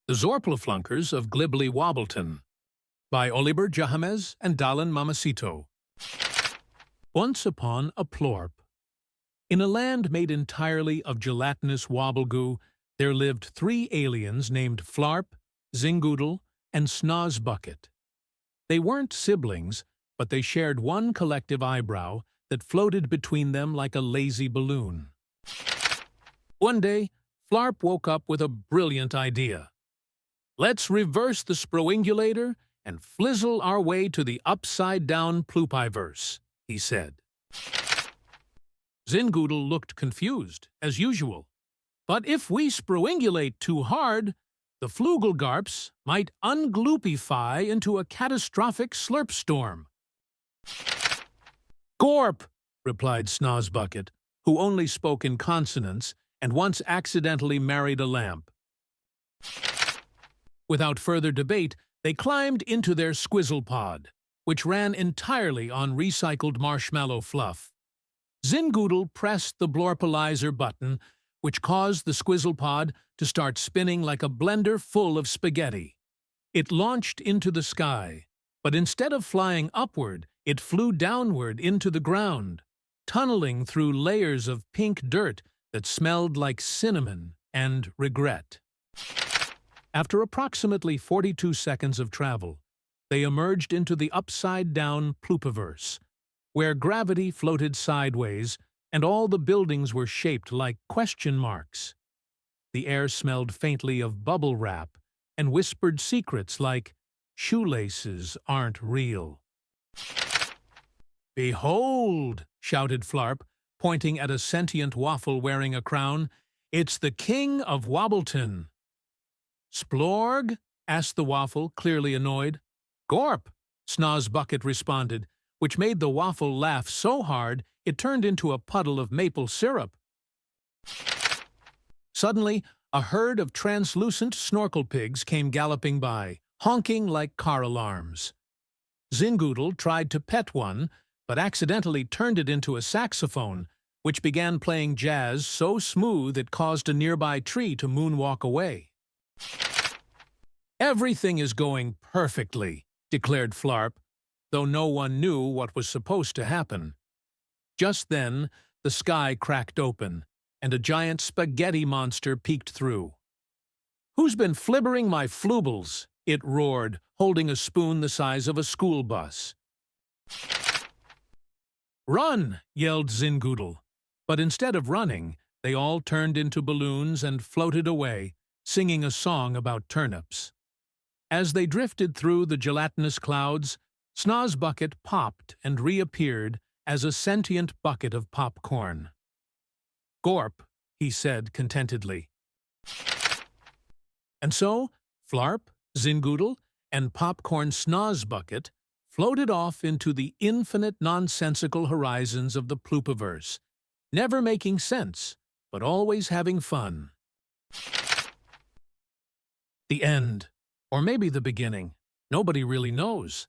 The Zorpleflunkers of Glibbly Wobbleton by Oliver Jahamez and Dalan Mamacito. Once upon a plorp. In a land made entirely of gelatinous wobblegoo, there lived 3 aliens named Flarp, Zingoodle, and Snozbucket. They weren't siblings, but they shared one collective eyebrow that floated between them like a lazy balloon. One day, Flarp woke up with a brilliant idea. "Let's reverse the sproingulator and flizzle our way to the upside-down ploopyverse," he said. Zingoodle looked confused, as usual. "But if we sproingulate too hard, the flugelgarps might ungloopify into a catastrophic slurp storm." "Gorp," replied Snozbucket, who only spoke in consonants and once accidentally married a lamp. Without further debate, they climbed into their squizzle pod, which ran entirely on recycled marshmallow fluff. Zingoodle pressed the blorpalizer button, which caused the squizzle pod to start spinning like a blender full of spaghetti. It launched into the sky, but instead of flying upward, it flew downward into the ground, tunneling through layers of pink dirt that smelled like cinnamon and regret. After approximately 42 seconds of travel, they emerged into the upside-down ploopiverse, where gravity floated sideways and all the buildings were shaped like question marks. The air smelled faintly of bubble wrap and whispered secrets like, "Shoelaces aren't real." "Behold!" shouted Flarp, pointing at a sentient waffle wearing a crown. "It's the king of Wobbleton." "Splorg?" asked the waffle, clearly annoyed. "Gorp," Snozbucket responded, which made the waffle laugh so hard it turned into a puddle of maple syrup. Suddenly, a herd of translucent snorkel pigs came galloping by, honking like car alarms. Zingoodle tried to pet one, but accidentally turned it into a saxophone, which began playing jazz so smooth it caused a nearby tree to moonwalk away. "Everything is going perfectly," declared Flarp, though no one knew what was supposed to happen. Just then, the sky cracked open, and a giant spaghetti monster peeked through. "Who's been flibbering my floobles?" it roared, holding a spoon the size of a school bus. "Run!" yelled Zingoodle, but instead of running, they all turned into balloons and floated away, singing a song about turnips. As they drifted through the gelatinous clouds, Snozbucket popped and reappeared as a sentient bucket of popcorn. "Gorp," he said contentedly. And so, Flarp, Zingoodle, and Popcorn Snozbucket floated off into the infinite nonsensical horizons of the ploopiverse, never making sense, but always having fun. The end. Or maybe the beginning. Nobody really knows.